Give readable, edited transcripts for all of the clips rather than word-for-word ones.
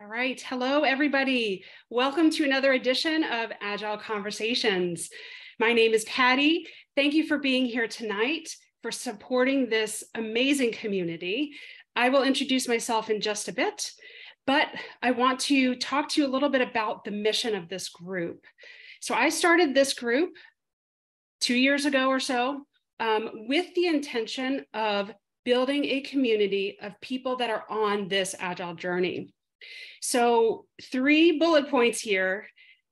All right. Hello, everybody. Welcome to another edition of Agile Conversations. My name is Patty. Thank you for being here tonight, for supporting this amazing community. I will introduce myself in just a bit, but I want to talk to you a little bit about the mission of this group. So I started this group 2 years ago or so with the intention of building a community of people that are on this Agile journey. So 3 bullet points here.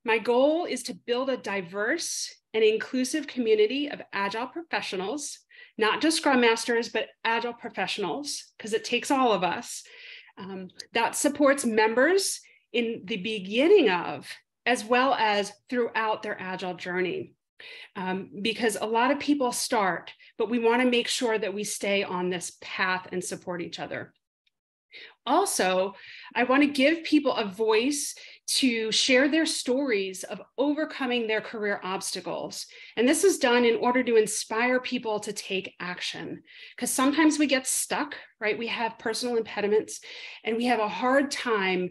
My goal is to build a diverse and inclusive community of Agile professionals, not just Scrum Masters, but Agile professionals, because it takes all of us, that supports members in the beginning of, as well as throughout their Agile journey. Because a lot of people start, but we want to make sure that we stay on this path and support each other. Also, I want to give people a voice to share their stories of overcoming their career obstacles. And this is done in order to inspire people to take action. Because sometimes we get stuck, right? We have personal impediments and we have a hard time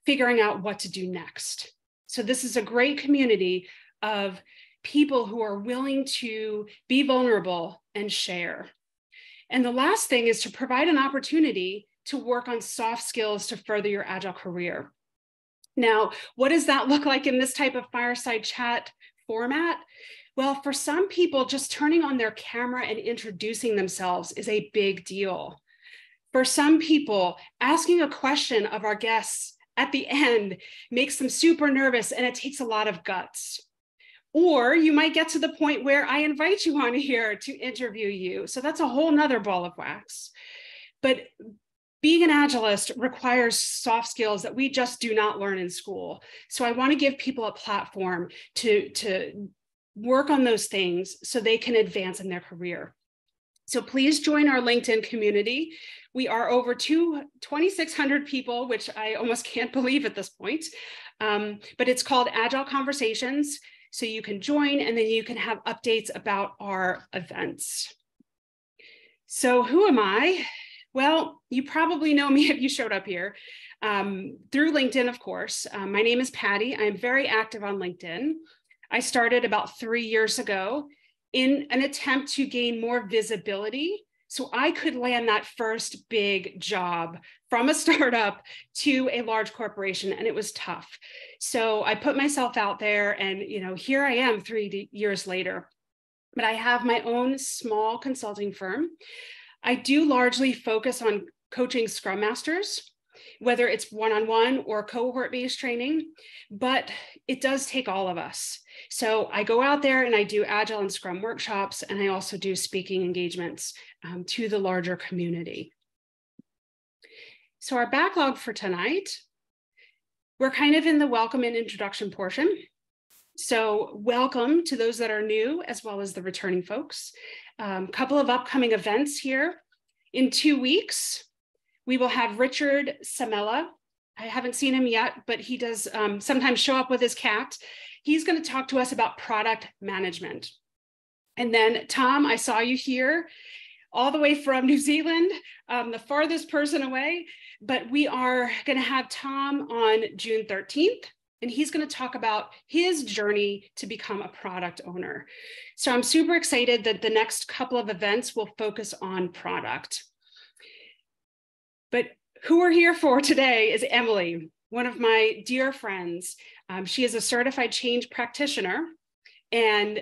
figuring out what to do next. So this is a great community of people who are willing to be vulnerable and share. And the last thing is to provide an opportunity to work on soft skills to further your Agile career. Now, what does that look like in this type of fireside chat format? Well, for some people, just turning on their camera and introducing themselves is a big deal. For some people, asking a question of our guests at the end makes them super nervous and it takes a lot of guts. Or you might get to the point where I invite you on here to interview you. So that's a whole nother ball of wax. But being an Agilist requires soft skills that we just do not learn in school. So I want to give people a platform to work on those things so they can advance in their career. So please join our LinkedIn community. We are over 2,600 people, which I almost can't believe at this point. But it's called Agile Conversations. So you can join and then you can have updates about our events. So who am I? Well, you probably know me if you showed up here through LinkedIn, of course. My name is Patty. I'm very active on LinkedIn. I started about 3 years ago in an attempt to gain more visibility so I could land that first big job from a startup to a large corporation, and it was tough. So I put myself out there and, here I am 3 years later. But I have my own small consulting firm. I do largely focus on coaching Scrum Masters, whether it's one-on-one or cohort-based training, but it does take all of us. So I go out there and I do Agile and Scrum workshops, and I also do speaking engagements to the larger community. So our backlog for tonight, we're kind of in the welcome and introduction portion. So welcome to those that are new, as well as the returning folks. Couple of upcoming events here. In 2 weeks, we will have Richard Samela. I haven't seen him yet, but he does sometimes show up with his cat. He's going to talk to us about product management. And then Tom, I saw you here all the way from New Zealand, the farthest person away, but we are going to have Tom on June 13th. And he's going to talk about his journey to become a product owner. So I'm super excited that the next couple of events will focus on product. But who we're here for today is Emily, one of my dear friends. She is a certified change practitioner, and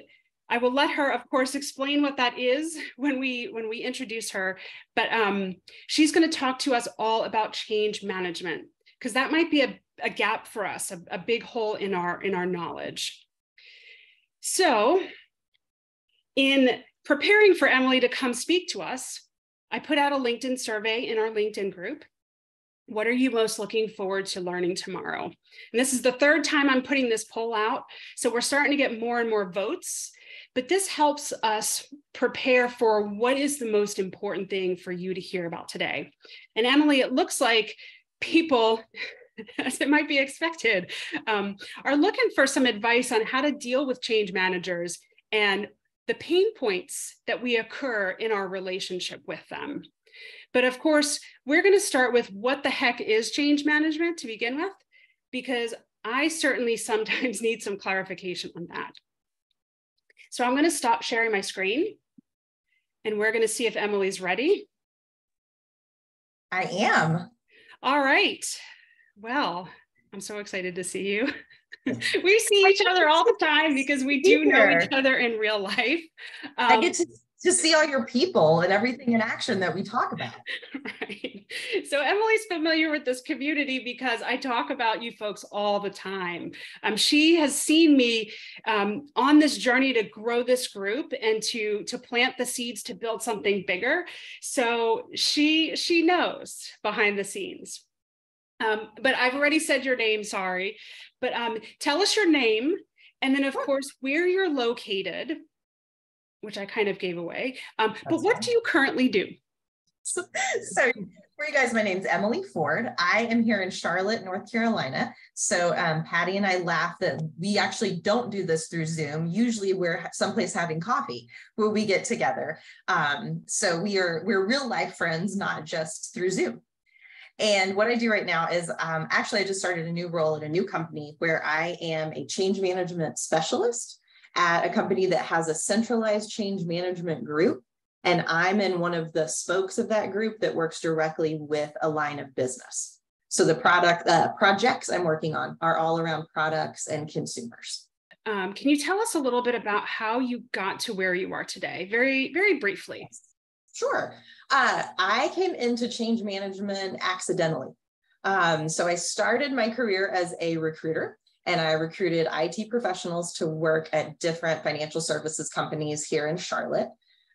I will let her, of course, explain what that is when we introduce her. But she's going to talk to us all about change management, because that might be a gap for us, a big hole in our knowledge. So in preparing for Emily to come speak to us, I put out a LinkedIn survey in our LinkedIn group. What are you most looking forward to learning tomorrow? And this is the 3rd time I'm putting this poll out. So we're starting to get more and more votes, but this helps us prepare for what is the most important thing for you to hear about today. And Emily, it looks like people, as it might be expected, are looking for some advice on how to deal with change managers and the pain points that we occur in our relationship with them. But of course, we're going to start with what the heck is change management to begin with, because I certainly sometimes need some clarification on that. So I'm going to stop sharing my screen and we're going to see if Emily's ready. I am. All right. Well, I'm so excited to see you. We see each other all the time because we do know each other in real life. I get to see all your people and everything in action that we talk about. Right. So Emily's familiar with this community because I talk about you folks all the time. She has seen me on this journey to grow this group and to plant the seeds to build something bigger. So she knows behind the scenes. But I've already said your name, sorry. But tell us your name, and then of course where you're located, which I kind of gave away. But what do you currently do? So for you guys, my name's Emily Ford. I am here in Charlotte, North Carolina. So Patty and I laugh that we actually don't do this through Zoom. Usually we're someplace having coffee where we get together. So we're real life friends, not just through Zoom. And what I do right now is actually I just started a new role at a new company where I am a change management specialist at a company that has a centralized change management group. And I'm in one of the spokes of that group that works directly with a line of business. So the projects I'm working on are all around products and consumers. Can you tell us a little bit about how you got to where you are today? Very, very briefly. Sure. I came into change management accidentally. So I started my career as a recruiter, and I recruited IT professionals to work at different financial services companies here in Charlotte.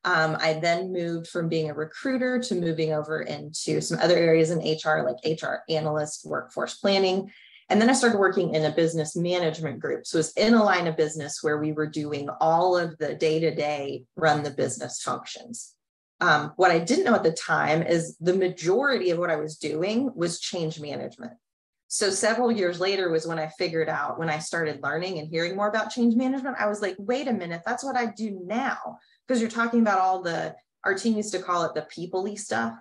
I then moved from being a recruiter to moving over into some other areas in HR, like HR analyst, workforce planning. And then I started working in a business management group. So it was in a line of business where we were doing all of the day-to-day run the business functions. What I didn't know at the time is the majority of what I was doing was change management. So several years later was when I figured out, when I started learning and hearing more about change management, I was like, wait a minute, that's what I do now. Because you're talking about all our team used to call it the people-y stuff.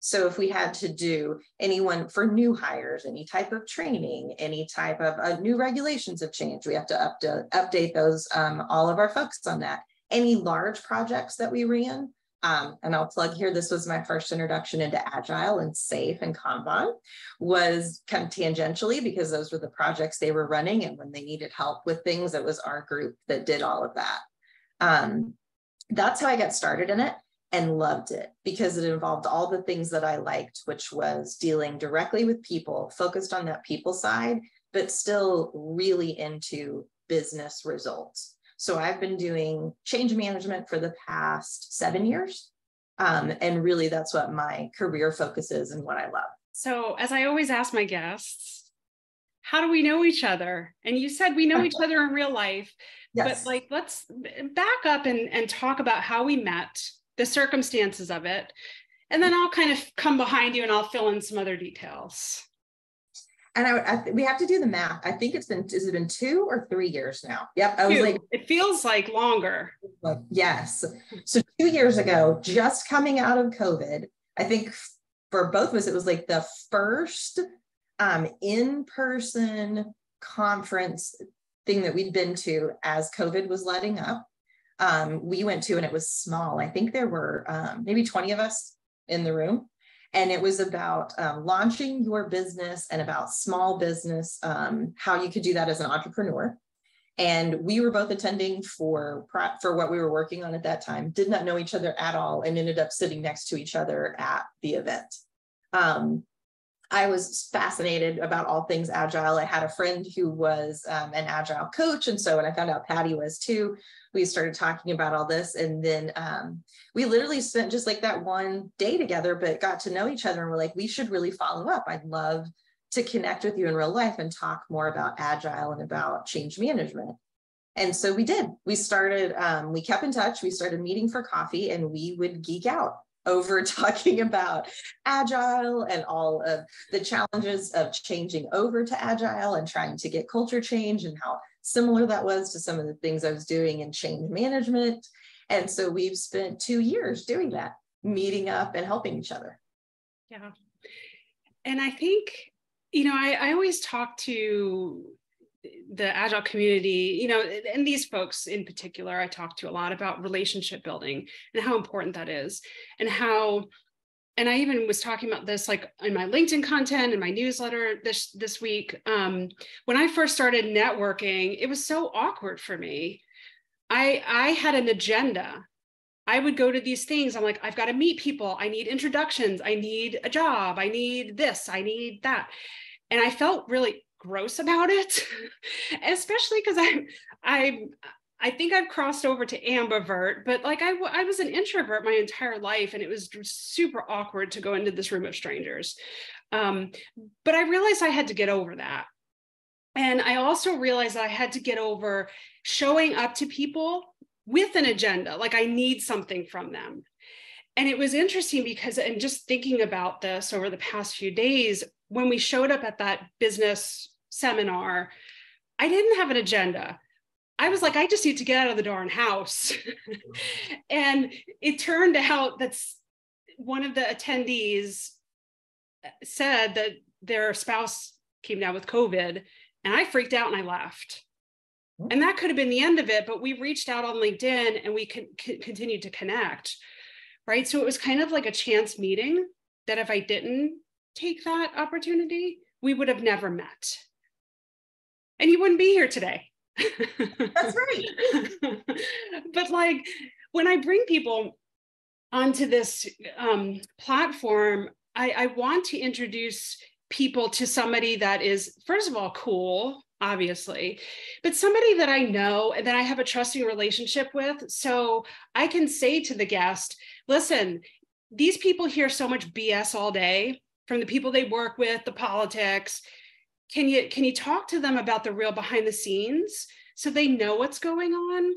So if we had to do anyone for new hires, any type of training, any type of new regulations of change, we have to update those, all of our folks on that. Any large projects that we ran, and I'll plug here, this was my first introduction into Agile and SAFe and Kanban, was kind of tangentially because those were the projects they were running. And when they needed help with things, it was our group that did all of that. That's how I got started in it and loved it because it involved all the things that I liked, which was dealing directly with people, focused on that people side, but still really into business results. So I've been doing change management for the past 7 years. And really that's what my career focus is and what I love. So as I always ask my guests, how do we know each other? And you said we know each other in real life, yes. But like, let's back up and talk about how we met, the circumstances of it. And then I'll kind of come behind you and I'll fill in some other details. And we have to do the math. I think has it been 2 or 3 years now? Yep. I was like, it feels like longer. Yes. So 2 years ago, just coming out of COVID, I think for both of us, it was like the first in-person conference thing that we'd been to as COVID was letting up. We went to, and it was small. I think there were maybe 20 of us in the room. And it was about launching your business and about small business, how you could do that as an entrepreneur. And we were both attending for what we were working on at that time, did not know each other at all, and ended up sitting next to each other at the event. I was fascinated about all things Agile. I had a friend who was an Agile coach. And so when I found out Patty was too, we started talking about all this. And then we literally spent just like that one day together, but got to know each other. And we're like, we should really follow up. I'd love to connect with you in real life and talk more about Agile and about change management. And so we did. We started, we kept in touch. We started meeting for coffee, and we would geek out over talking about Agile and all of the challenges of changing over to Agile and trying to get culture change and how similar that was to some of the things I was doing in change management. And so we've spent 2 years doing that, meeting up and helping each other. Yeah. And I think, I always talk to the Agile community, and these folks in particular, I talk to a lot about relationship building and how important that is, and I even was talking about this like in my LinkedIn content and my newsletter this week. When I first started networking, it was so awkward for me. I had an agenda. I would go to these things. I'm like, I've got to meet people. I need introductions. I need a job. I need this. I need that. And I felt really gross about it, especially because I think I've crossed over to ambivert, but like I was an introvert my entire life, and it was super awkward to go into this room of strangers. But I realized I had to get over that. And I also realized that I had to get over showing up to people with an agenda, like I need something from them. And it was interesting because, and just thinking about this over the past few days, when we showed up at that business seminar, I didn't have an agenda. I was like, I just need to get out of the darn house. And it turned out that one of the attendees said that their spouse came down with COVID, and I freaked out and I left. And that could have been the end of it, but we reached out on LinkedIn and we continued to connect, right? So it was kind of like a chance meeting that if I didn't take that opportunity, we would have never met. And you wouldn't be here today. That's right. But like when I bring people onto this platform, I want to introduce people to somebody that is, first of all, cool, obviously, but somebody that I know and that I have a trusting relationship with. So I can say to the guest, listen, these people hear so much BS all day from the people they work with, the politics. Can you talk to them about the real behind the scenes so they know what's going on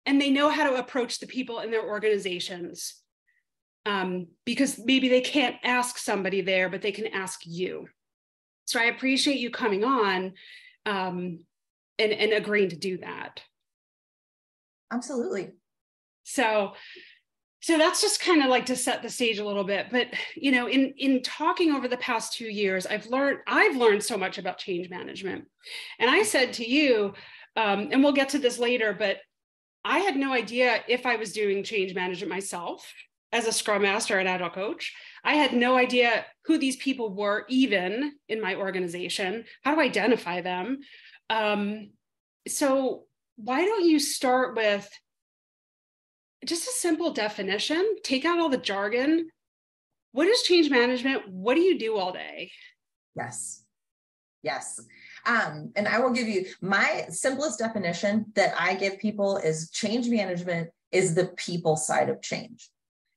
and they know how to approach the people in their organizations? Because maybe they can't ask somebody there, but they can ask you. So I appreciate you coming on and agreeing to do that. Absolutely. So that's just kind of like to set the stage a little bit. But in talking over the past 2 years, I've learned so much about change management. And I said to you, and we'll get to this later, but I had no idea if I was doing change management myself as a Scrum Master and Agile Coach. I had no idea who these people were, even in my organization, how to identify them. So why don't you start with just a simple definition, take out all the jargon. What is change management? What do you do all day? Yes. And I will give you my simplest definition that I give people is change management is the people side of change.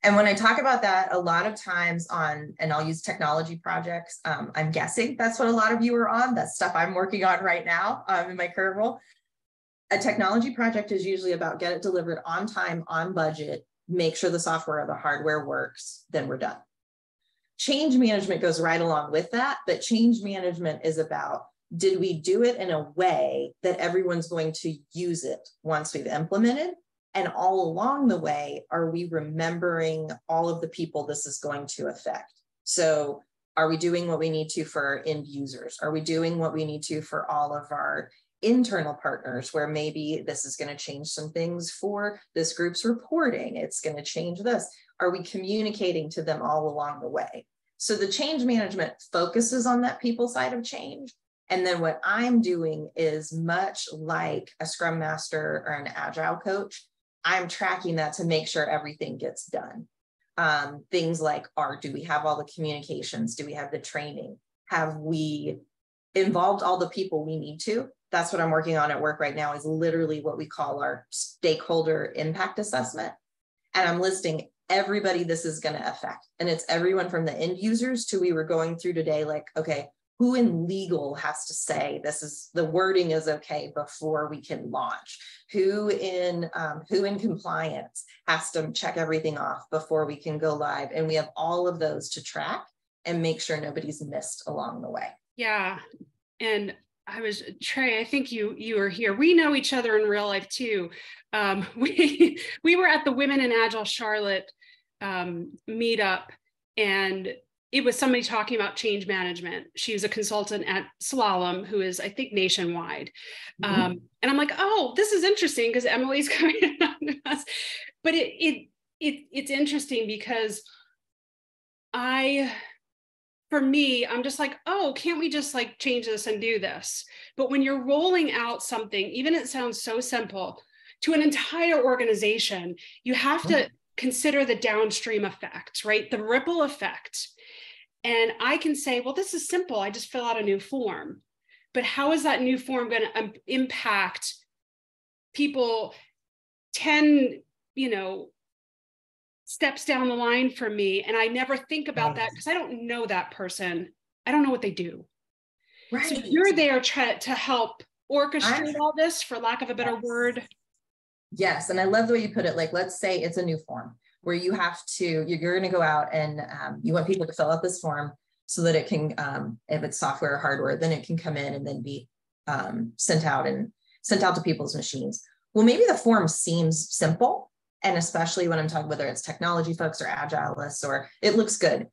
And when I talk about that, a lot of times and I'll use technology projects, I'm guessing that's what a lot of you are on. That's stuff I'm working on right now in my current role. A technology project is usually about get it delivered on time, on budget, make sure the software or the hardware works, then we're done. Change management goes right along with that, but change management is about, did we do it in a way that everyone's going to use it once we've implemented? And all along the way, are we remembering all of the people this is going to affect? So are we doing what we need to for our end users? Are we doing what we need to for all of our internal partners, where maybe this is going to change some things for this group's reporting? It's going to change this. Are we communicating to them all along the way? So the change management focuses on that people side of change. And then what I'm doing is much like a Scrum Master or an Agile Coach. I'm tracking that to make sure everything gets done. Things like, do we have all the communications? Do we have the training? Have we involved all the people we need to? That's what I'm working on at work right now, is literally what we call our stakeholder impact assessment. And I'm listing everybody this is going to affect. And it's everyone from the end users to, we were going through today, like, okay, who in legal has to say the wording is okay before we can launch? Who in compliance has to check everything off before we can go live? And we have all of those to track and make sure nobody's missed along the way. Yeah. And Trey, I think you were here. We know each other in real life too. We were at the Women in Agile Charlotte meetup, and it was somebody talking about change management. She was a consultant at Slalom, who is, I think, nationwide. And I'm like, oh, this is interesting because Emily's coming on to us. But it's interesting because for me, I'm just like, oh, can't we just like change this and do this? But when you're rolling out something, even it sounds so simple, to an entire organization, you have to consider the downstream effect, right? The ripple effect. And I can say, well, this is simple. I just fill out a new form. But how is that new form going to impact people 10, steps down the line from me? And I never think about that because I don't know that person. I don't know what they do. Right. So you're there to help orchestrate all this, for lack of a better word. Yes. And I love the way you put it. Like, let's say it's a new form where you're going to go out and you want people to fill out this form so that it can, if it's software or hardware, then it can come in and then be sent out to people's machines. Well, maybe the form seems simple. And especially when I'm talking, whether it's technology folks or agilists, or it looks good,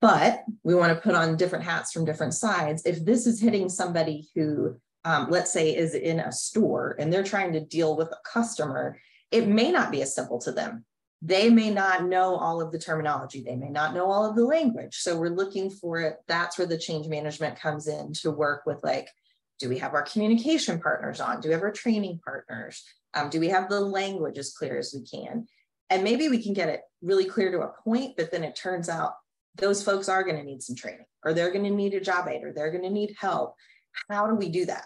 but we want to put on different hats from different sides. If this is hitting somebody who, let's say, is in a store and they're trying to deal with a customer, it may not be as simple to them. They may not know all of the terminology. They may not know all of the language. So we're looking for it. That's where the change management comes in to work with, like, do we have our communication partners on? Do we have our training partners? Do we have the language as clear as we can? And maybe we can get it really clear to a point, but then it turns out those folks are going to need some training, or they're going to need a job aid, or they're going to need help. How do we do that?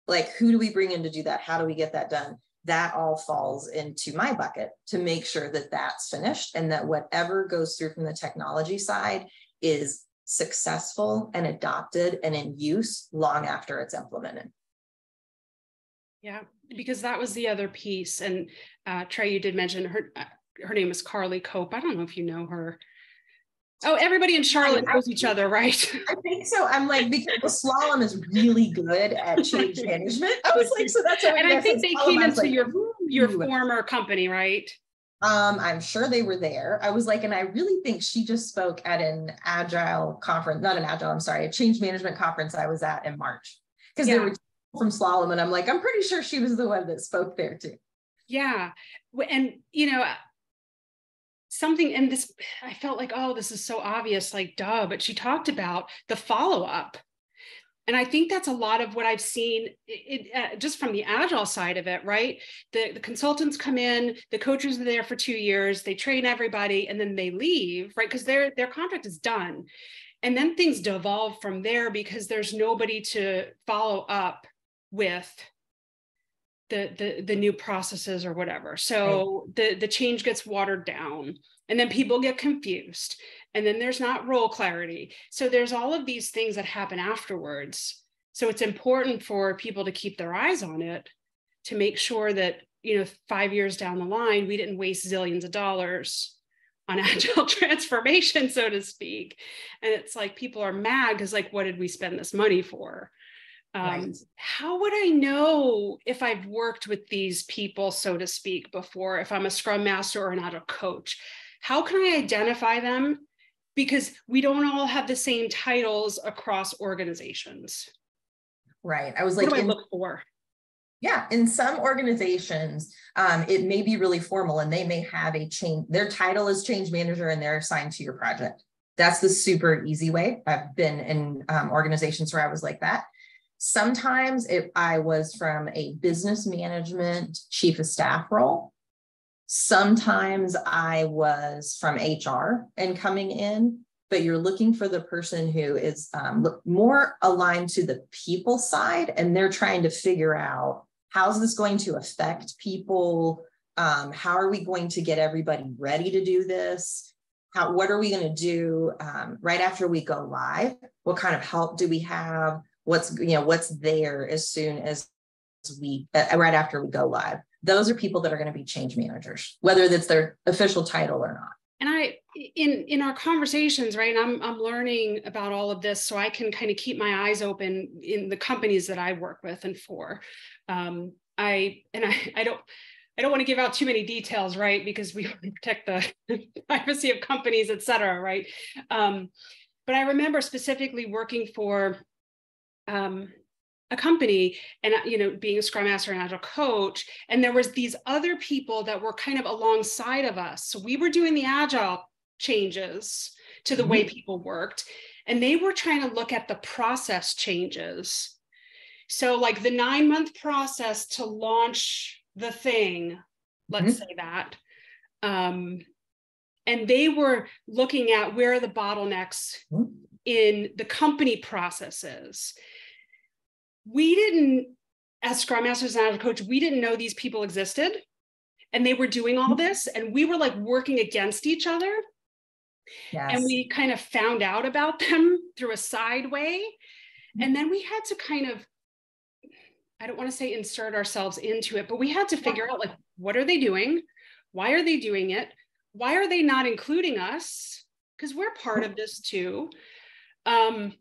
Like, who do we bring in to do that? How do we get that done? That all falls into my bucket to make sure that that's finished, and that whatever goes through from the technology side is successful and adopted and in use long after it's implemented. Yeah, because that was the other piece. And Trey, you did mention her name is Carly Cope. I don't know if you know her. Oh, everybody in Charlotte knows each other, right? I think so. I'm like, because Slalom is really good at change management. I was like, so that's what. And I think they came into your former company, right? I'm sure they were there. I was like, and I really think she just spoke at an Agile conference, a change management conference I was at in March. Because there were from Slalom, and I'm like, I'm pretty sure she was the one that spoke there too. Yeah. And, something, and this, I felt like, oh, this is so obvious, like, duh, but she talked about the follow-up. And I think that's a lot of what I've seen just from the Agile side of it, right? The consultants come in, the coaches are there for 2 years, they train everybody, and then they leave, right? Because their contract is done. And then things devolve from there because there's nobody to follow up with the new processes or whatever. So the change gets watered down, and then people get confused, and then there's not role clarity. So there's all of these things that happen afterwards. So it's important for people to keep their eyes on it, to make sure that, 5 years down the line, we didn't waste zillions of dollars on agile transformation, so to speak. And it's like, people are mad because, like, what did we spend this money for? How would I know if I've worked with these people, so to speak, before, if I'm a Scrum Master or an Agile Coach? How can I identify them? Because we don't all have the same titles across organizations. Right. I was like, what do I look for? Yeah. In some organizations, it may be really formal, and they may have their title is change manager, and they're assigned to your project. That's the super easy way. I've been in organizations where I was like that. Sometimes I was from a business management chief of staff role. Sometimes I was from HR and coming in, but you're looking for the person who is more aligned to the people side, and they're trying to figure out, how's this going to affect people? How are we going to get everybody ready to do this? What are we going to do right after we go live? What kind of help do we have? What's there as soon as right after we go live? Those are people that are going to be change managers, whether that's their official title or not. And in our conversations, right, I'm learning about all of this, so I can kind of keep my eyes open in the companies that I work with and for. I I don't want to give out too many details, right? Because we want to protect the privacy of companies, et cetera, right? But I remember specifically working for a company and, being a Scrum Master and Agile Coach, and there was these other people that were kind of alongside of us. So we were doing the Agile changes to the way people worked, and they were trying to look at the process changes. So like the 9-month process to launch the thing, let's say that. And they were looking at where are the bottlenecks in the company processes. We didn't, as Scrum Masters and Agile Coach, we didn't know these people existed, and they were doing all this, and we were like working against each other. Yes. And we kind of found out about them through a side way. And then we had to kind of, I don't want to say insert ourselves into it, but we had to figure out, like, what are they doing? Why are they doing it? Why are they not including us? Because we're part of this too. And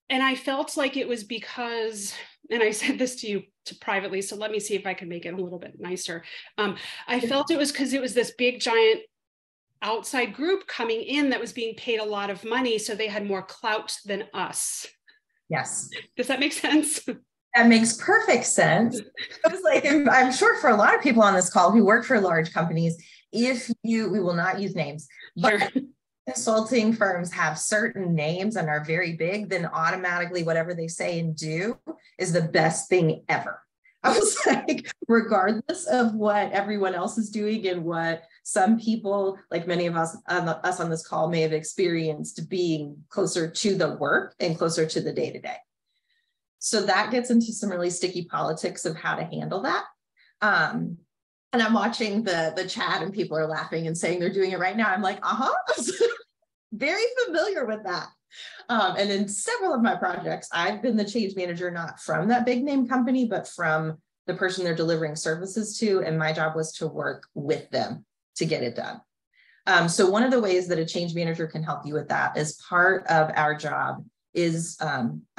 I felt like it was because, and I said this to you privately, so let me see if I can make it a little bit nicer. I felt it was because it was this big, giant outside group coming in that was being paid a lot of money, so they had more clout than us. Yes. Does that make sense? That makes perfect sense. I was like, I'm sure for a lot of people on this call who work for large companies, we will not use names, but sure. Consulting firms have certain names and are very big, then automatically whatever they say and do is the best thing ever. I was like, regardless of what everyone else is doing and what some people, like many of us on this call, may have experienced being closer to the work and closer to the day-to-day. So that gets into some really sticky politics of how to handle that. And I'm watching the chat and people are laughing and saying they're doing it right now. I'm like, very familiar with that. And in several of my projects, I've been the change manager, not from that big name company, but from the person they're delivering services to. And my job was to work with them to get it done. So one of the ways that a change manager can help you with that is part of our job is,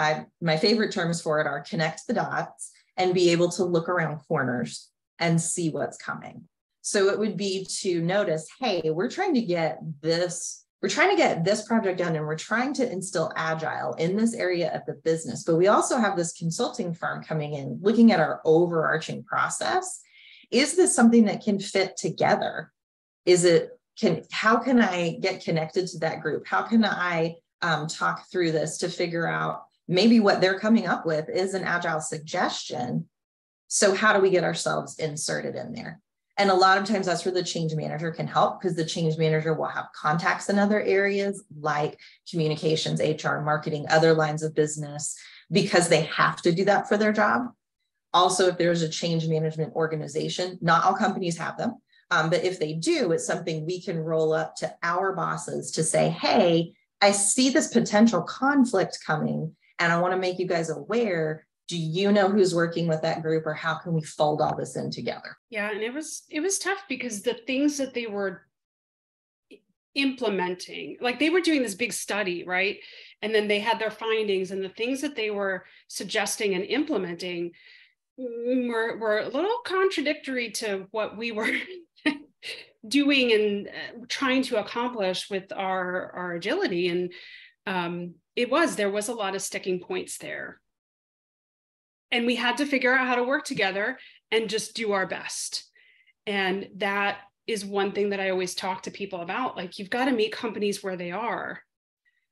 my favorite terms for it are connect the dots and be able to look around corners and see what's coming. So it would be to notice, hey, we're trying to get this project done, and we're trying to instill Agile in this area of the business. But we also have this consulting firm coming in, looking at our overarching process. Is this something that can fit together? How can I get connected to that group? How can I talk through this to figure out maybe what they're coming up with is an Agile suggestion. So how do we get ourselves inserted in there? And a lot of times that's where the change manager can help, because the change manager will have contacts in other areas like communications, HR, marketing, other lines of business, because they have to do that for their job. Also, if there's a change management organization, not all companies have them, but if they do, it's something we can roll up to our bosses to say, hey, I see this potential conflict coming, and I want to make you guys aware. Do you know who's working with that group, or how can we fold all this in together? Yeah, and it was tough because the things that they were implementing, like they were doing this big study, right? And then they had their findings, and the things that they were suggesting and implementing were a little contradictory to what we were doing and trying to accomplish with our agility. And there was a lot of sticking points there. And we had to figure out how to work together and just do our best. And that is one thing that I always talk to people about. Like, you've got to meet companies where they are.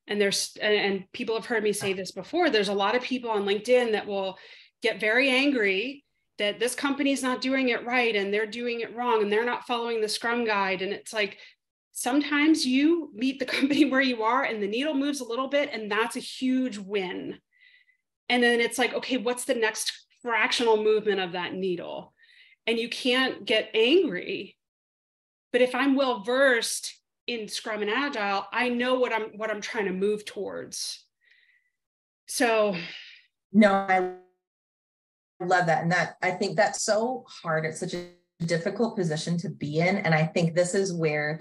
And people have heard me say this before. There's a lot of people on LinkedIn that will get very angry that this company is not doing it right, and they're doing it wrong, and they're not following the Scrum guide. And it's like, sometimes you meet the company where you are and the needle moves a little bit, and that's a huge win. And then it's like, okay, what's the next fractional movement of that needle? And you can't get angry. But if I'm well-versed in Scrum and Agile, I know what I'm trying to move towards. So. No, I love that. And I think that's so hard. It's such a difficult position to be in. And I think this is where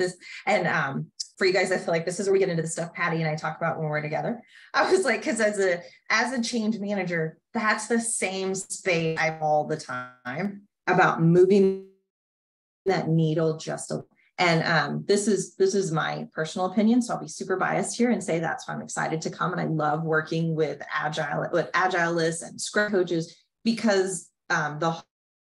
for you guys, I feel like this is where we get into the stuff Patty and I talk about when we're together. I was like, because as a change manager, that's the same space I all the time. about moving that needle just a little. And this is my personal opinion, so I'll be super biased here and say that's why I'm excited to come. And I love working with Agilists and Scrum coaches, because the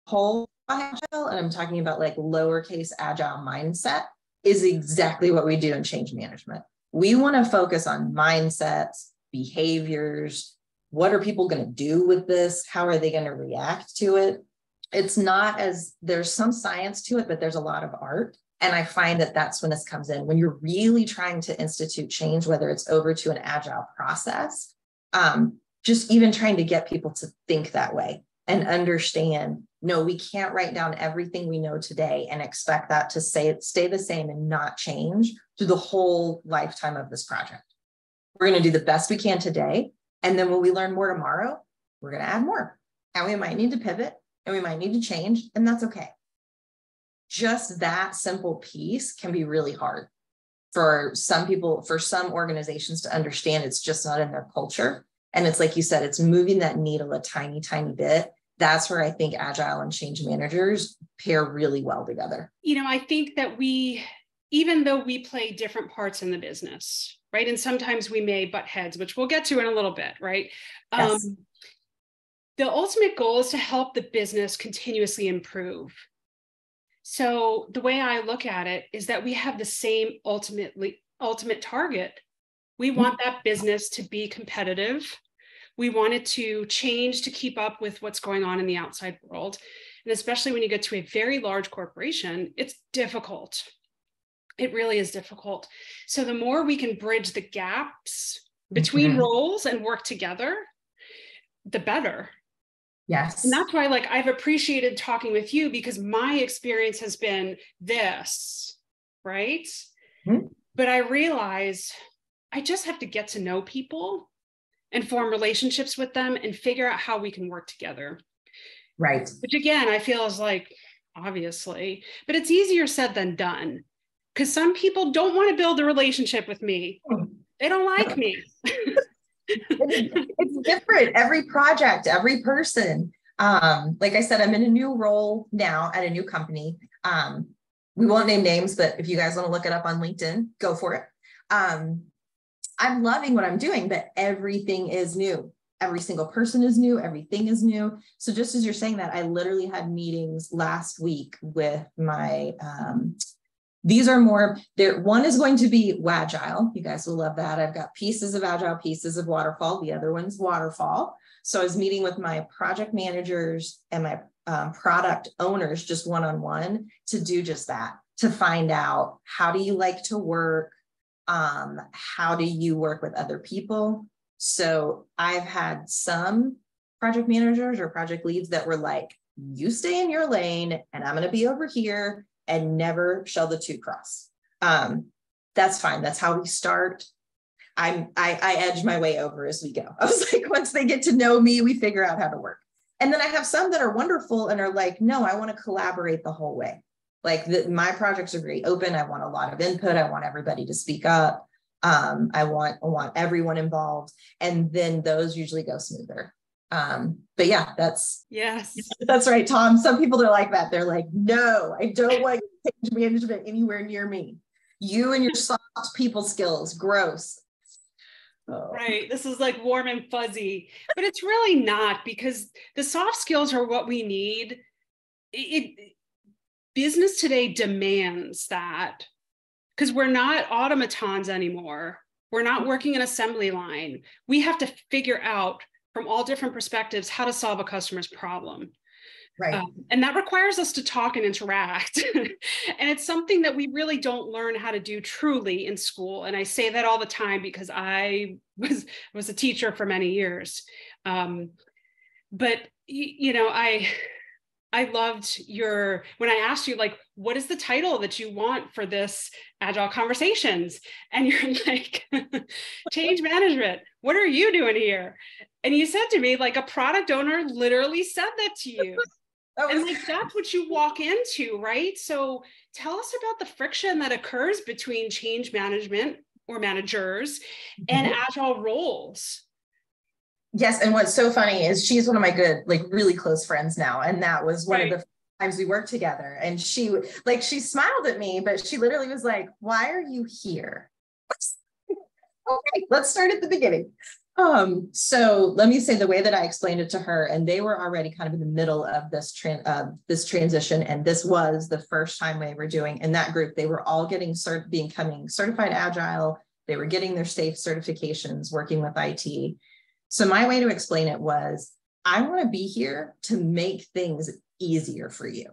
whole Agile, and I'm talking about like lowercase Agile mindset, is exactly what we do in change management. We want to focus on mindsets, behaviors. What are people going to do with this? How are they going to react to it? It's not as, there's some science to it, but there's a lot of art. And I find that that's when this comes in. When you're really trying to institute change, whether it's over to an agile process, just even trying to get people to think that way and understand, no, we can't write down everything we know today and expect that to stay the same and not change through the whole lifetime of this project. We're going to do the best we can today. And then when we learn more tomorrow, we're going to add more. And we might need to pivot and we might need to change, and that's okay. Just that simple piece can be really hard for some people, for some organizations to understand. It's just not in their culture. And it's like you said, it's moving that needle a tiny, tiny bit. That's where I think Agile and change managers pair really well together. I think that even though we play different parts in the business, right? And sometimes we may butt heads, which we'll get to in a little bit, right? Yes. The ultimate goal is to help the business continuously improve. So the way I look at it is that we have the same ultimate target. We want that business to be competitive. We want it to change to keep up with what's going on in the outside world. And especially when you get to a very large corporation, it's difficult. It really is difficult. So the more we can bridge the gaps between roles and work together, the better. Yes. And that's why I've appreciated talking with you, because my experience has been this, right? Mm-hmm. But I realize I just have to get to know people and form relationships with them and figure out how we can work together. Right. Which again, I feel is obviously, but it's easier said than done, because some people don't want to build a relationship with me. They don't like me. It's different. Every project, every person. Like I said, I'm in a new role now at a new company. We won't name names, but if you guys want to look it up on LinkedIn, go for it. I'm loving what I'm doing, but everything is new. Every single person is new. Everything is new. So just as you're saying that, I literally had meetings last week with my, these are more, one is going to be Agile. You guys will love that. I've got pieces of Agile, pieces of Waterfall. The other one's Waterfall. So I was meeting with my project managers and my product owners just one-on-one to do just that, to find out, how do you like to work? How do you work with other people? So I've had some project managers or project leads that were like, you stay in your lane and I'm going to be over here, and never shall the two cross. That's fine. That's how we start. I edge my way over as we go. I was like, once they get to know me, we figure out how to work. And then I have some that are wonderful and are like, no, I want to collaborate the whole way. My projects are very open. I want a lot of input. I want everybody to speak up. I want everyone involved. And then those usually go smoother. But yeah, that's right, Tom. Some people are like that. They're like, no, I don't want change management anywhere near me. You and your soft people skills, gross. Oh. Right. This is warm and fuzzy, but it's really not, because the soft skills are what we need. Business today demands that, because we're not automatons anymore. We're not working an assembly line. We have to figure out from all different perspectives how to solve a customer's problem. Right. And that requires us to talk and interact. And it's something that we really don't learn how to do truly in school. And I say that all the time because I was a teacher for many years. But, I loved when I asked you, what is the title that you want for this Agile Conversations? And you're like, change management. What are you doing here? And you said to me, a product owner literally said that to you. And that's what you walk into, right? So tell us about the friction that occurs between change management or managers and Agile roles. Yes. And what's so funny is she's one of my good, really close friends now. And that was one of the we worked together, and she smiled at me, but she literally was like, "Why are you here?" Okay, let's start at the beginning. So let me say the way that I explained it to her, and they were already kind of in the middle of this transition, and this was the first time they were doing in that group. They were all becoming certified Agile. They were getting their SAFe certifications, working with IT. So my way to explain it was, I want to be here to make things easier for you.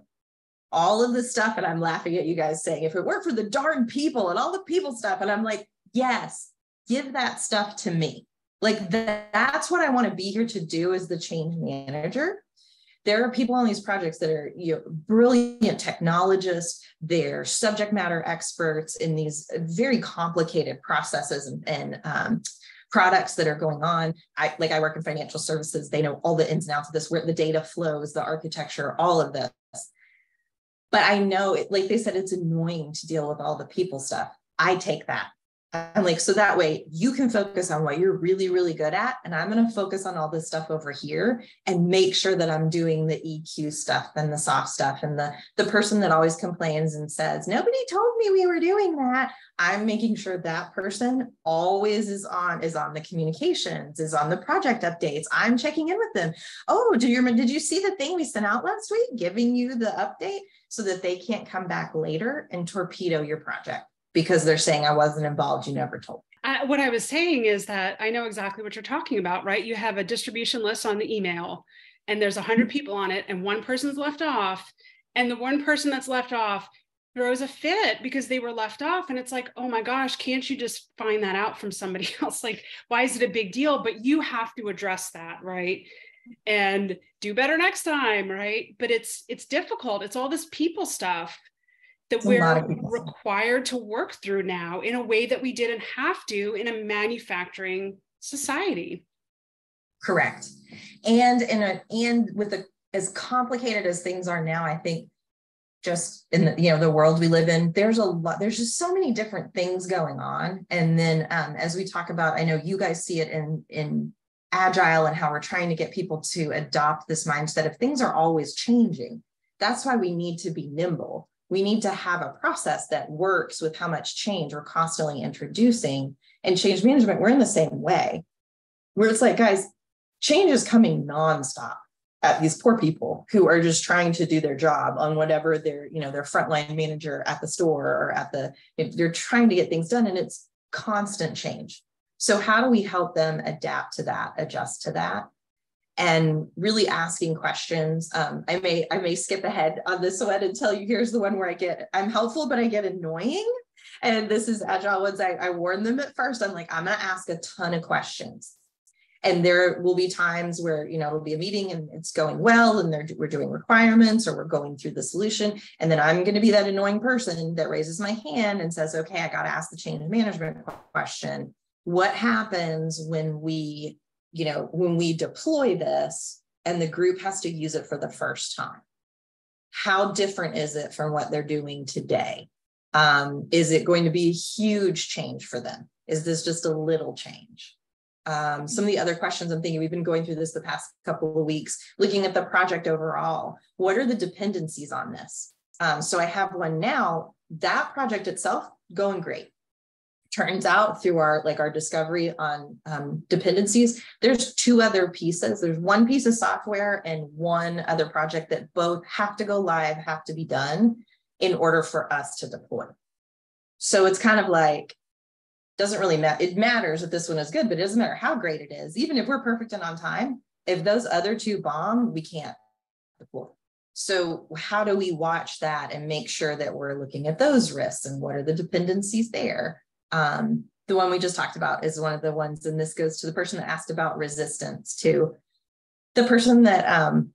All of this stuff, and I'm laughing at you guys saying, if it weren't for the darn people and all the people stuff, and I'm like, yes, give that stuff to me. Like that's what I want to be here to do as the change manager. There are people on these projects that are, brilliant technologists. They're subject matter experts in these very complicated processes and products that are going on. I work in financial services. They know all the ins and outs of this, where the data flows, the architecture, all of this. But I know, like they said, it's annoying to deal with all the people stuff. I take that. I'm like, so that way you can focus on what you're really, really good at. And I'm going to focus on all this stuff over here and make sure that I'm doing the EQ stuff and the soft stuff. And the person that always complains and says, nobody told me we were doing that. I'm making sure that person always is on the communications, is on the project updates. I'm checking in with them. Oh, did you see the thing we sent out last week, giving you the update so that they can't come back later and torpedo your project because they're saying I wasn't involved. You never told me. What I was saying is that I know exactly what you're talking about, right? You have a distribution list on the email and there's 100 people on it and one person's left off, and the one person that's left off throws a fit because they were left off. And it's like, oh my gosh, can't you just find that out from somebody else? Like, why is it a big deal? But you have to address that, right? And do better next time, right? But it's difficult. It's all this people stuff that we're required to work through now in a way that we didn't have to in a manufacturing society. Correct. And as complicated as things are now, I think just in the world we live in, there's just so many different things going on. And then as we talk about, I know you guys see it in Agile and how we're trying to get people to adopt this mindset of things are always changing. That's why we need to be nimble. We need to have a process that works with how much change we're constantly introducing. And change management, we're in the same way, where it's like, guys, change is coming nonstop at these poor people who are just trying to do their job on whatever their frontline manager at the store or they're trying to get things done, and it's constant change. So how do we help them adapt to that, adjust to that? And really asking questions. I may skip ahead on this one and tell you, here's the one where I'm helpful, but I get annoying. And this is Agile ones. I warn them at first. I'm like, I'm going to ask a ton of questions. And there will be times where, it'll be a meeting and it's going well and we're doing requirements or we're going through the solution. And then I'm going to be that annoying person that raises my hand and says, okay, I got to ask the change management question. What happens when we deploy this and the group has to use it for the first time? How different is it from what they're doing today? Is it going to be a huge change for them? Is this just a little change? Some of the other questions I'm thinking, we've been going through this the past couple of weeks, looking at the project overall. What are the dependencies on this? So I have one now, that project itself going great. Turns out through our discovery on dependencies, there's two other pieces. There's one piece of software and one other project that both have to go live, have to be done in order for us to deploy. So it's kind of like, doesn't really matter. It matters that this one is good, but it doesn't matter how great it is. Even if we're perfect and on time, if those other two bomb, we can't deploy. So how do we watch that and make sure that we're looking at those risks and what are the dependencies there? The one we just talked about is one of the ones, and this goes to the person that asked about resistance, to the person that,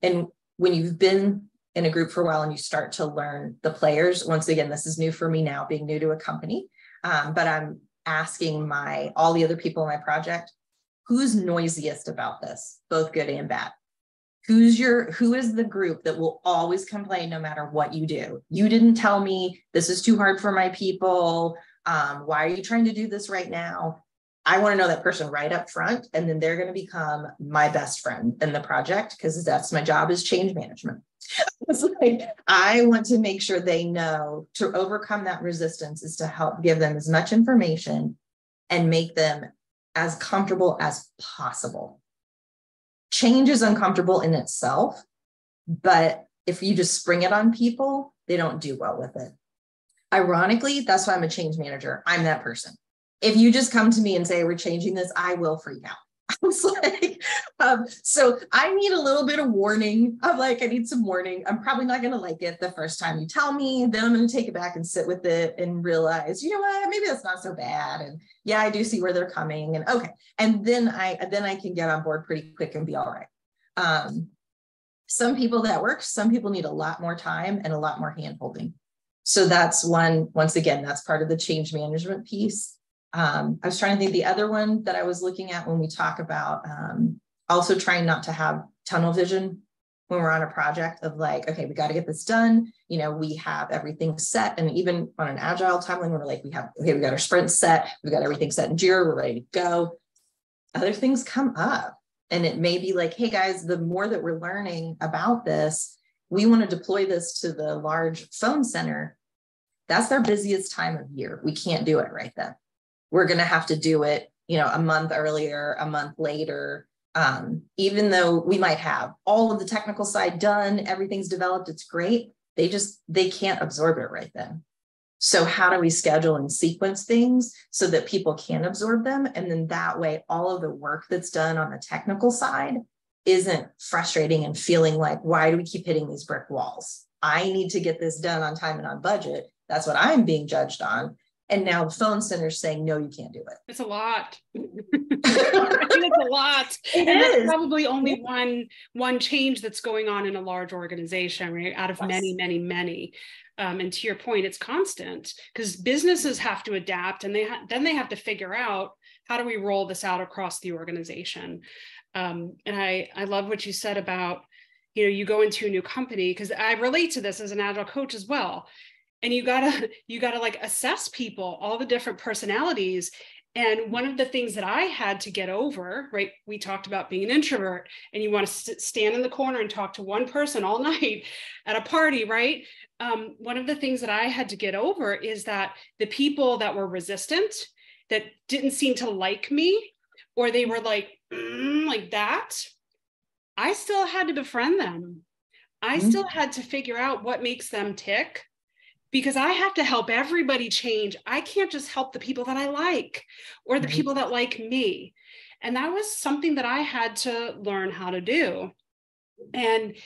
and when you've been in a group for a while and you start to learn the players, once again, this is new for me now, being new to a company, but I'm asking all the other people in my project, who's noisiest about this, both good and bad? Who is the group that will always complain no matter what you do? You didn't tell me, this is too hard for my people. Why are you trying to do this right now? I want to know that person right up front, and then they're going to become my best friend in the project, because that's my job, is change management. It's like, I want to make sure they know to overcome that resistance is to help give them as much information and make them as comfortable as possible. Change is uncomfortable in itself, but if you just spring it on people, they don't do well with it. Ironically, that's why I'm a change manager. I'm that person. If you just come to me and say, we're changing this, I will freak out. I was like, so I need a little bit of warning. I'm like, I need some warning. I'm probably not going to like it the first time you tell me. Then I'm going to take it back and sit with it and realize, you know what, maybe that's not so bad. And yeah, I do see where they're coming. And okay. And then I can get on board pretty quick and be all right. Some people that works, some people need a lot more time and a lot more hand holding. So that's once again, that's part of the change management piece. I was trying to think the other one that I was looking at when we talk about also trying not to have tunnel vision when we're on a project of like, okay, we got to get this done. You know, we have everything set. And even on an agile timeline, we're like, we got our sprint set. We got everything set in Jira. We're ready to go. Other things come up. And it may be like, hey guys, the more that we're learning about this, we want to deploy this to the large phone center. That's their busiest time of year. We can't do it right then. We're going to have to do it, you know, a month earlier, a month later, even though we might have all of the technical side done, everything's developed, it's great. They can't absorb it right then. So how do we schedule and sequence things so that people can absorb them? And then that way, all of the work that's done on the technical side isn't frustrating and feeling like, why do we keep hitting these brick walls? I need to get this done on time and on budget. That's what I'm being judged on. And now the phone center's saying, no, you can't do it. It's a lot. I think it's a lot. It and is. That's probably only one change that's going on in a large organization, right? Out of many, many, many. And to your point, it's constant because businesses have to adapt and then they have to figure out how do we roll this out across the organization. And I love what you said about, you know, you go into a new company because I relate to this as an Agile coach as well. And you gotta like assess people, all the different personalities. And one of the things that I had to get over, right? We talked about being an introvert and you want to stand in the corner and talk to one person all night at a party, right? One of the things that I had to get over is that the people that were resistant, that didn't seem to like me, or they were like that, I still had to befriend them. I still had to figure out what makes them tick. Because I have to help everybody change. I can't just help the people that I like or the people that like me. And that was something that I had to learn how to do. And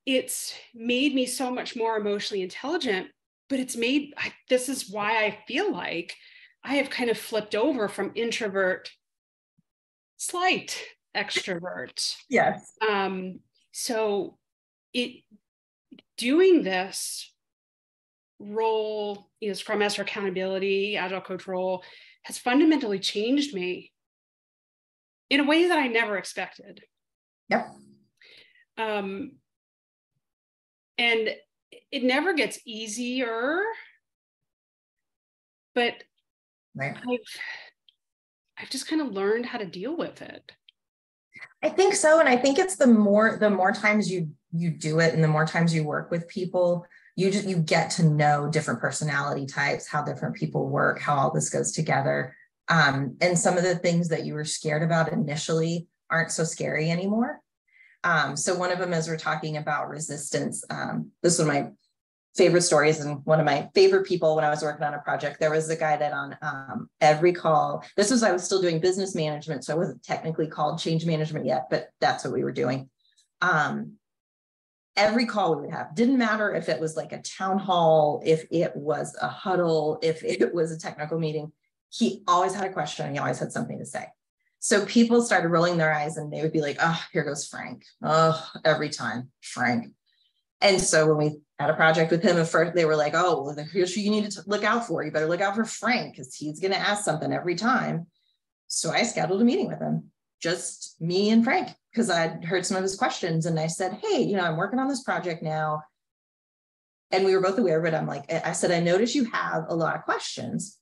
it's made me so much more emotionally intelligent, but this is why I feel like I have kind of flipped over from introvert, slight extrovert. Yes. So doing this role, you know, Scrum Master accountability, Agile Coach role has fundamentally changed me in a way that I never expected. Yep. And it never gets easier, but right. I've just kind of learned how to deal with it. I think so. And I think it's the more times you do it and the more times you work with people, you get to know different personality types, how different people work, how all this goes together. And some of the things that you were scared about initially aren't so scary anymore. So one of them, as we're talking about resistance, this is one of my favorite stories and one of my favorite people when I was working on a project. There was a guy that on every call, I was still doing business management, so I wasn't technically called change management yet, but that's what we were doing. Every call we would have, didn't matter if it was like a town hall, if it was a huddle, if it was a technical meeting, he always had a question and he always had something to say. So people started rolling their eyes and they would be like, oh, here goes Frank. Oh, every time, Frank. And so when we had a project with him at first, they were like, oh, well, here's who you need to look out for. You better look out for Frank because he's going to ask something every time. So I scheduled a meeting with him, just me and Frank, because I'd heard some of his questions. And I said, hey, you know, I'm working on this project now. And we were both aware, but I said, I notice you have a lot of questions.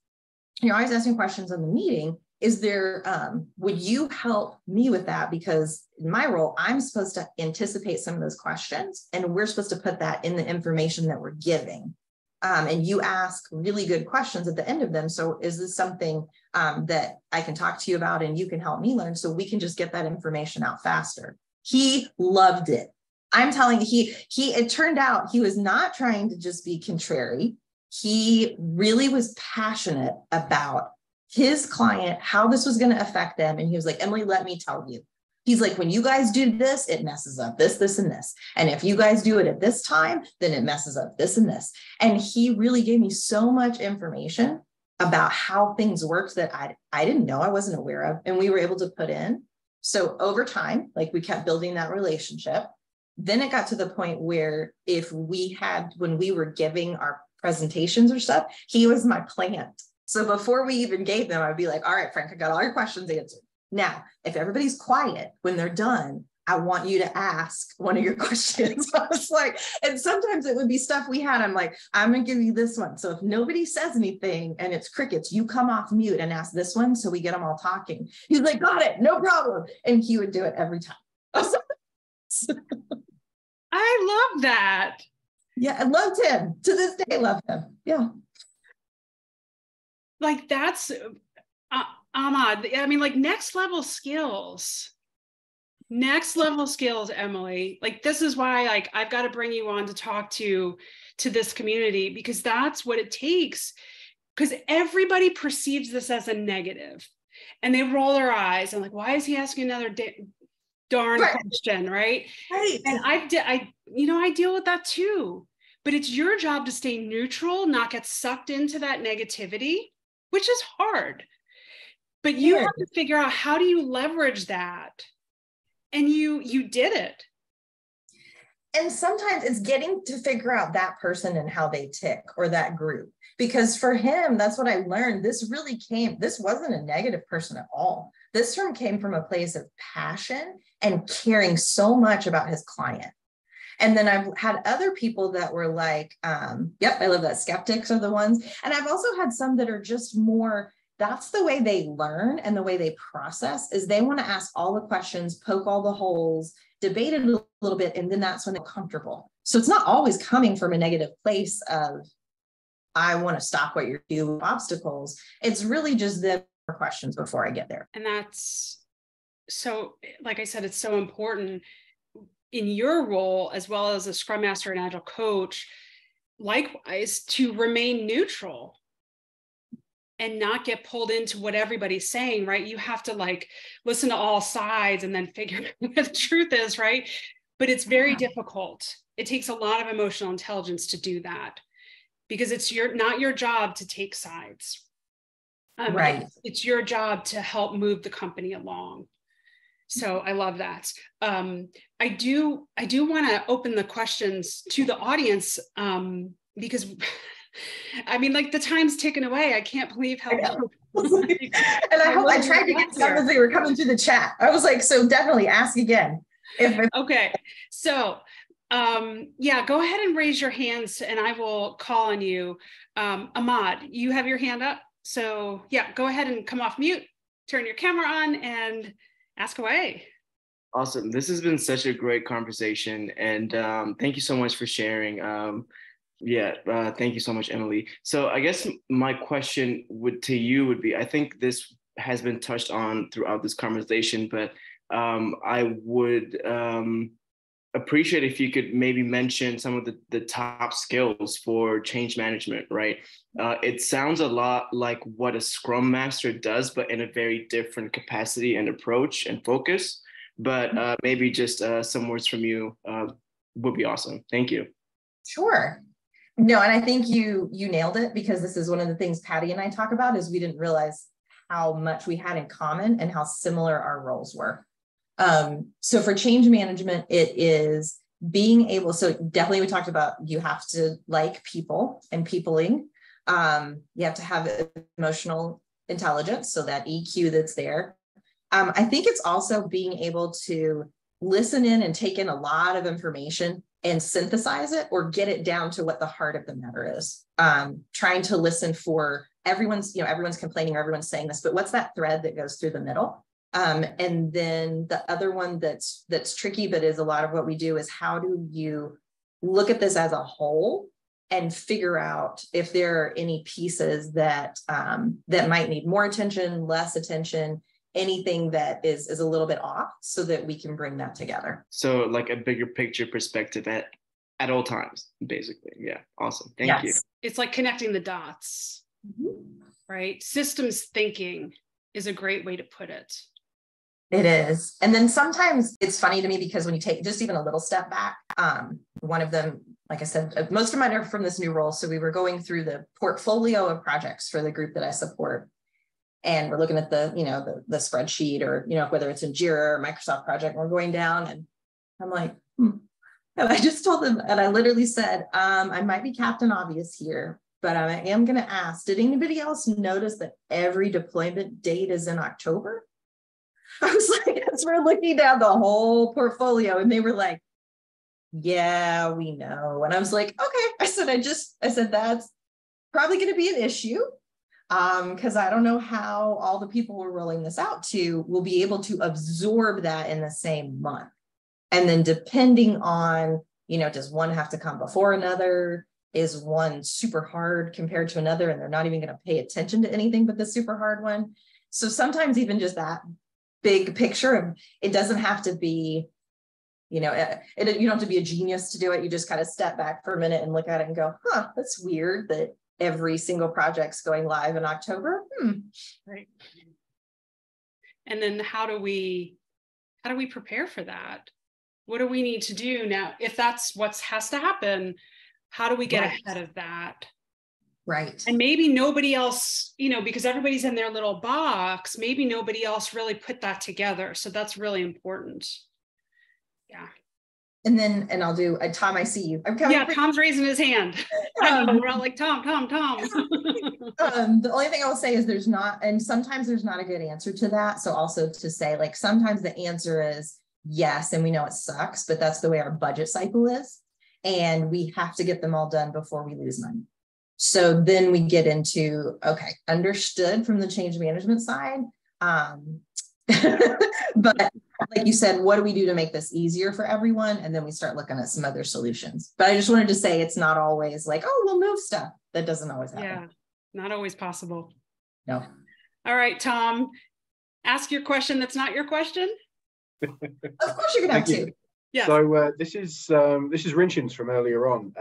You're always asking questions in the meeting. would you help me with that? Because in my role, I'm supposed to anticipate some of those questions, and we're supposed to put that in the information that we're giving. And you ask really good questions at the end of them. So is this something that I can talk to you about and you can help me learn, so we can just get that information out faster? He loved it. I'm telling you, it turned out he was not trying to just be contrary. He really was passionate about his client, how this was going to affect them. And he was like, Emily, let me tell you. He's like, when you guys do this, it messes up this, this, and this. And if you guys do it at this time, then it messes up this and this. And he really gave me so much information about how things worked that I didn't know, I wasn't aware of, and we were able to put in. So over time, like, we kept building that relationship. Then it got to the point where when we were giving our presentations or stuff, he was my plant. So before we even gave them, I'd be like, all right, Frank, I got all your questions answered. Now, if everybody's quiet when they're done, I want you to ask one of your questions. I was like, and sometimes it would be stuff we had. I'm like, I'm going to give you this one. So if nobody says anything and it's crickets, you come off mute and ask this one. So we get them all talking. He's like, got it, no problem. And he would do it every time. I love that. Yeah, I loved him. To this day, I love him. Yeah. Like, that's, Ahmad, I mean, like, next level skills, Emily. Like, this is why, like, I've got to bring you on to talk to this community, because that's what it takes. Because everybody perceives this as a negative, and they roll their eyes and like, why is he asking another darn question, right? Right. And I deal with that too. But it's your job to stay neutral, not get sucked into that negativity, which is hard. But you have to figure out, how do you leverage that? And you did it. And sometimes it's getting to figure out that person and how they tick, or that group. Because for him, that's what I learned. This wasn't a negative person at all. This came from a place of passion and caring so much about his client. And then I've had other people that were like, yep, I love that. Skeptics are the ones. And I've also had some that are just more, that's the way they learn and the way they process, is they want to ask all the questions, poke all the holes, debate it a little bit, and then that's when they're comfortable. So it's not always coming from a negative place of, I want to stop what you're doing with obstacles. It's really just the questions before I get there. And that's so, like I said, it's so important in your role, as well as a Scrum Master and Agile Coach, likewise, to remain neutral and not get pulled into what everybody's saying, right? You have to, like, listen to all sides and then figure out what the truth is, right? But it's very difficult. It takes a lot of emotional intelligence to do that, because it's not your job to take sides. Right. It's your job to help move the company along. So I love that. I do want to open the questions to the audience, because I mean, like, the time's ticking away. I can't believe how. And I tried to get some as they were coming through the chat. I was like, so definitely ask again. Okay. So, yeah, go ahead and raise your hands and I will call on you. Ahmad, you have your hand up. So yeah, go ahead and come off mute, turn your camera on, and ask away. Awesome. This has been such a great conversation, and thank you so much for sharing. Thank you so much, Emily. So I guess my question would be, I think this has been touched on throughout this conversation, but I would appreciate if you could maybe mention some of the top skills for change management, right? It sounds a lot like what a Scrum Master does, but in a very different capacity and approach and focus. But maybe just some words from you would be awesome. Thank you. Sure. No, and I think you nailed it, because this is one of the things Patty and I talk about, is we didn't realize how much we had in common and how similar our roles were. So for change management, it is being able, so definitely we talked about, you have to like people and peopling. You have to have emotional intelligence, so that EQ that's there. I think it's also being able to listen in and take in a lot of information and synthesize it, or get it down to what the heart of the matter is. Trying to listen for everyone's complaining or everyone's saying this, but what's that thread that goes through the middle? And then the other one that's tricky, but is a lot of what we do, is how do you look at this as a whole and figure out if there are any pieces that that might need more attention, less attention, anything that is a little bit off, so that we can bring that together. So like a bigger picture perspective at all times, basically. Yeah, awesome. Thank you. It's like connecting the dots, right? Systems thinking is a great way to put it. It is. And then sometimes it's funny to me, because when you take just even a little step back, one of them, like I said, most of mine are from this new role. So we were going through the portfolio of projects for the group that I support. And we're looking at the spreadsheet, or, whether it's in Jira or Microsoft project, we're going down, and I'm like, And I just told them, and I literally said, I might be Captain Obvious here, but I am going to ask, did anybody else notice that every deployment date is in October? I was like, as we're looking down the whole portfolio, and they were like, yeah, we know. And I was like, okay. I said, that's probably going to be an issue. Because I don't know how all the people we're rolling this out to will be able to absorb that in the same month. And then depending on, does one have to come before another? Is one super hard compared to another, and they're not even going to pay attention to anything but the super hard one? So sometimes even just that big picture of, it doesn't have to be, you don't have to be a genius to do it. You just kind of step back for a minute and look at it and go, that's weird that every single project's going live in October. Right. And then how do we prepare for that? What do we need to do now? If that's what has to happen, how do we get ahead of that? Right. And maybe nobody else, because everybody's in their little box, maybe nobody else really put that together. So that's really important. Yeah. And then, I'll do, Tom, I see you. Tom's raising his hand. We're all like, Tom. The only thing I will say is sometimes there's not a good answer to that. So also to say, like, sometimes the answer is yes, and we know it sucks, but that's the way our budget cycle is. And we have to get them all done before we lose money. So then we get into, okay, understood from the change management side. But like you said, what do we do to make this easier for everyone? And then we start looking at some other solutions. But I just wanted to say, it's not always like, we'll move stuff. That doesn't always happen. Yeah, not always possible. No. All right, Tom, ask your question that's not your question. Of course you're gonna have to. Yeah. So this is Rinchin's from earlier on.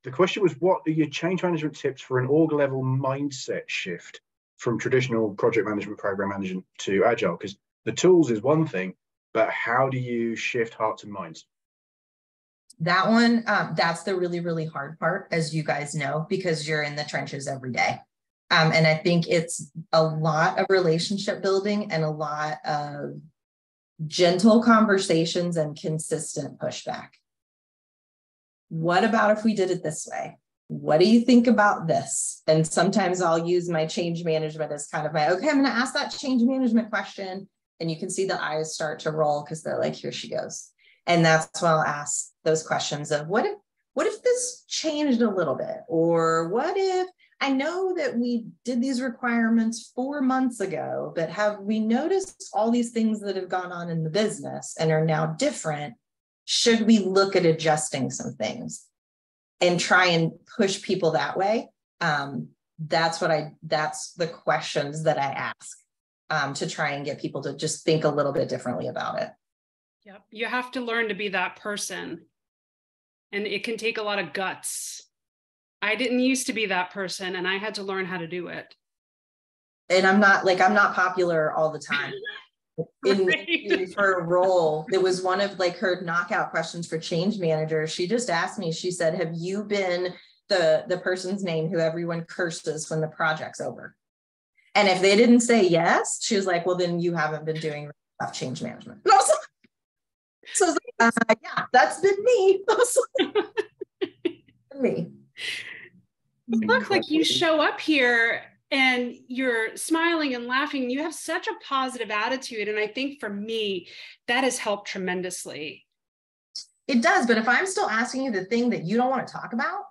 The question was, what are your change management tips for an org level mindset shift from traditional project management, program management to Agile? Because the tools is one thing, but how do you shift hearts and minds? That one, that's the really, really hard part, as you guys know, because you're in the trenches every day. And I think it's a lot of relationship building and a lot of gentle conversations and consistent pushback. What about if we did it this way? What do you think about this? And sometimes I'll use my change management as kind of I'm going to ask that change management question. And you can see the eyes start to roll because they're like, here she goes. And that's when I'll ask those questions of what if this changed a little bit? Or what if, I know that we did these requirements 4 months ago, but have we noticed all these things that have gone on in the business and are now different? Should we look at adjusting some things and try and push people that way? That's the questions that I ask to try and get people to just think a little bit differently about it. Yep. You have to learn to be that person. And it can take a lot of guts. I didn't used to be that person, and I had to learn how to do it. And I'm not popular all the time. In her role, it was one of her knockout questions for change manager. She just asked me, she said, have you been the person's name who everyone curses when the project's over? And if they didn't say yes, she was like, well, then you haven't been doing enough change management. And I was like, yeah, that's been me. Me. It looks like you show up here and you're smiling and laughing. You have such a positive attitude. And I think for me, that has helped tremendously. It does. But if I'm still asking you the thing that you don't want to talk about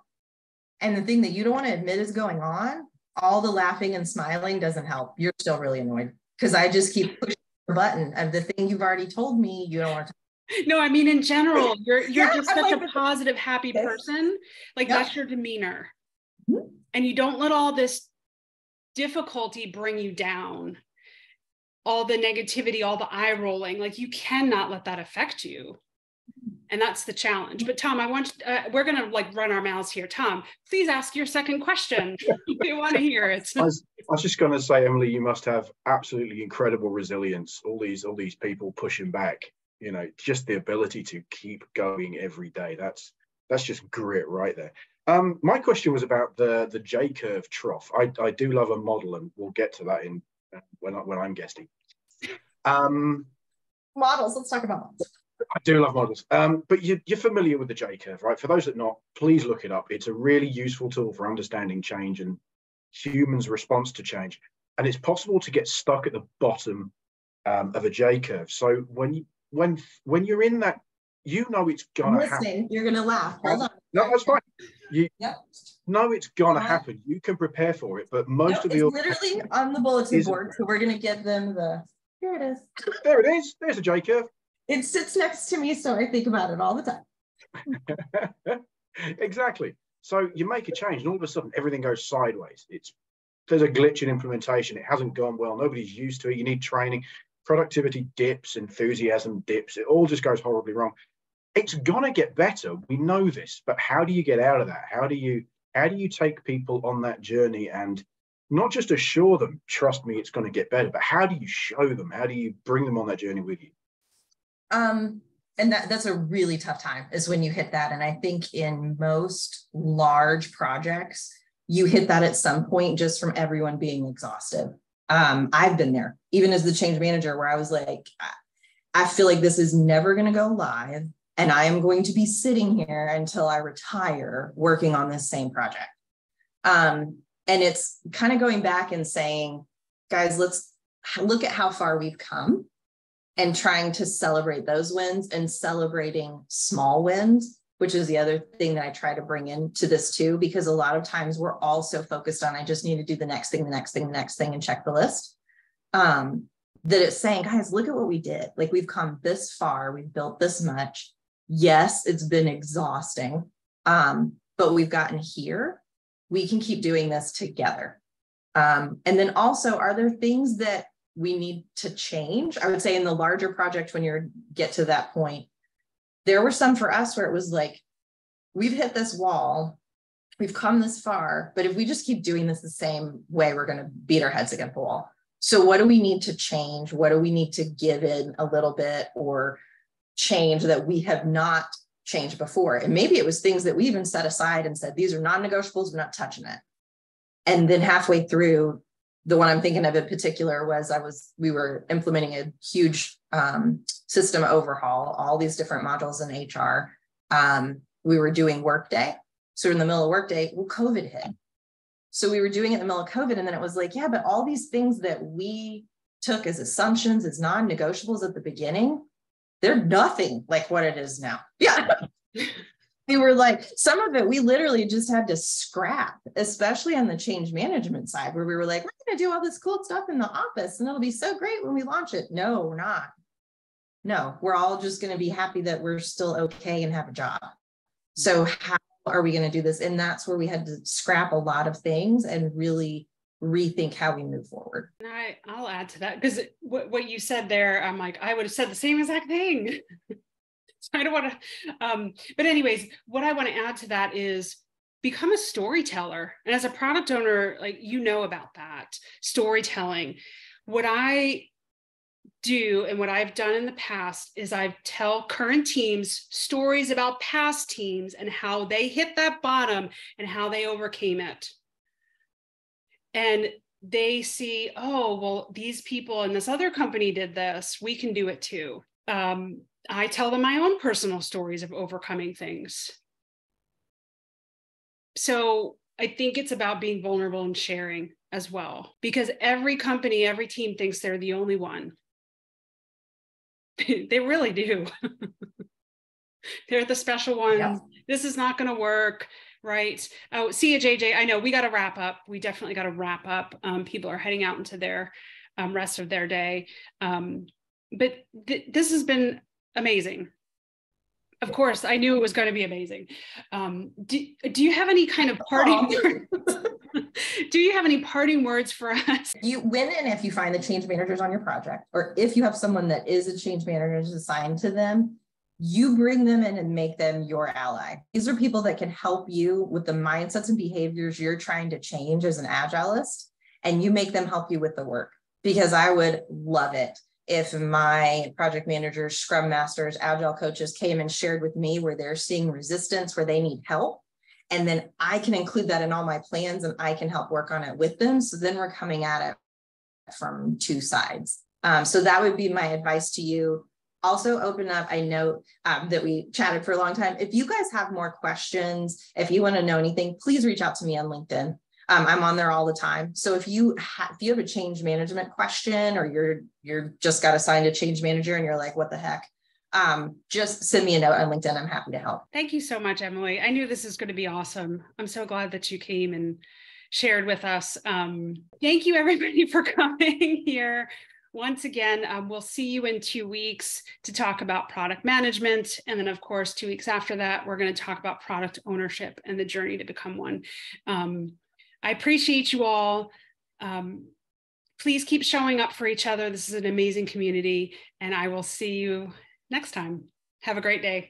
and the thing that you don't want to admit is going on, all the laughing and smiling doesn't help. You're still really annoyed because I just keep pushing the button of the thing you've already told me you don't want to. No, I mean, in general, you're Yeah, just I'm such like, a positive, happy yes. person. Like Yep. that's your demeanor. Mm-hmm. And you don't let all this difficulty bring you down. All the negativity, all the eye rolling, like you cannot let that affect you. And that's the challenge. But Tom, we're going to like run our mouths here. Tom, please ask your second question. We want to hear it. I was just going to say, Emily, you must have absolutely incredible resilience. All these people pushing back, you know, just the ability to keep going every day. That's just grit right there. My question was about the J curve trough. I do love a model, and we'll get to that in when I'm guesting. Models. Let's talk about models. I do love models, but you're familiar with the J curve, right? For those that not, please look it up. It's a really useful tool for understanding change and humans' response to change. And it's possible to get stuck at the bottom of a J curve. So when you're in that, you know it's gonna happen. You're gonna laugh. Hold on. No, that's fine. You Yep. know it's gonna happen. You can prepare for it, but most of it's literally on the bulletin board. So we're gonna give them here it is. There it is. There's a J curve. It sits next to me, so I think about it all the time. Exactly. So you make a change, and all of a sudden everything goes sideways. There's a glitch in implementation. It hasn't gone well. Nobody's used to it. You need training. Productivity dips, enthusiasm dips. It all just goes horribly wrong. It's gonna get better. We know this, but how do you get out of that? How do you take people on that journey and not just assure them, trust me, it's going to get better, but how do you show them? How do you bring them on that journey with you? And that's a really tough time is when you hit that. And I think in most large projects, you hit that at some point just from everyone being exhausted. I've been there, even as the change manager, where I was like, I feel like this is never going to go live. And I am going to be sitting here until I retire working on this same project. And it's kind of going back and saying, guys, let's look at how far we've come and trying to celebrate those wins and celebrating small wins, which is the other thing that I try to bring into this too, because a lot of times we're all so focused on, I just need to do the next thing, the next thing, the next thing, and check the list. That it's saying, guys, look at what we did. Like we've come this far, we've built this much. Yes, it's been exhausting, but we've gotten here. We can keep doing this together. And then also, are there things that we need to change? I would say in the larger project, when you get to that point, there were some for us where it was like, we've hit this wall, we've come this far, but if we just keep doing this the same way, we're going to beat our heads against the wall. So what do we need to change? What do we need to give in a little bit or change that we have not changed before? And maybe it was things that we even set aside and said, these are non-negotiables, we're not touching it. And then halfway through, the one I'm thinking of in particular was we were implementing a huge system overhaul, all these different modules in HR. We were doing Workday. So in the middle of Workday, well, COVID hit. So we were doing it in the middle of COVID. And then it was like, yeah, but all these things that we took as assumptions, as non-negotiables at the beginning, they're nothing like what it is now. Yeah. We were like, some of it, we literally just had to scrap, especially on the change management side, where we were like, we're going to do all this cool stuff in the office and it'll be so great when we launch it. No, we're not. No, we're all just going to be happy that we're still okay and have a job. So how are we going to do this? And that's where we had to scrap a lot of things and really rethink how we move forward. And I'll add to that, because what you said there, I'm like, I would have said the same exact thing. So I don't want to, but anyways, what I want to add to that is become a storyteller. And as a product owner, like, you know about that storytelling. What I do and what I've done in the past is I tell current teams stories about past teams and how they hit that bottom and how they overcame it. And they see, oh, well, these people in this other company did this, we can do it too. I tell them my own personal stories of overcoming things. So I think it's about being vulnerable and sharing as well, because every company, every team thinks they're the only one. They really do. They're the special ones. Yep. This is not going to work. right? Oh, see you, JJ. I know we got to wrap up. We definitely got to wrap up. People are heading out into their rest of their day. But this has been amazing. Of course, I knew it was going to be amazing. Do you have any kind of parting words? Do you have any parting words for us? When and if you find the change managers on your project, or if you have someone that is a change manager assigned to them, you bring them in and make them your ally. These are people that can help you with the mindsets and behaviors you're trying to change as an Agilist, and you make them help you with the work. Because I would love it if my project managers, Scrum Masters, Agile coaches came and shared with me where they're seeing resistance, where they need help. And then I can include that in all my plans and I can help work on it with them. So then we're coming at it from two sides. So that would be my advice to you. Also open up. I know that we chatted for a long time. If you guys have more questions, if you want to know anything, please reach out to me on LinkedIn. I'm on there all the time. So if you have a change management question, or you're just got assigned a change manager and you're like, what the heck? Just send me a note on LinkedIn. I'm happy to help. Thank you so much, Emily. I knew this is going to be awesome. I'm so glad that you came and shared with us. Thank you, everybody, for coming here. Once again, we'll see you in 2 weeks to talk about product management. And then, of course, 2 weeks after that, we're going to talk about product ownership and the journey to become one. I appreciate you all. Please keep showing up for each other. This is an amazing community, and I will see you next time. Have a great day.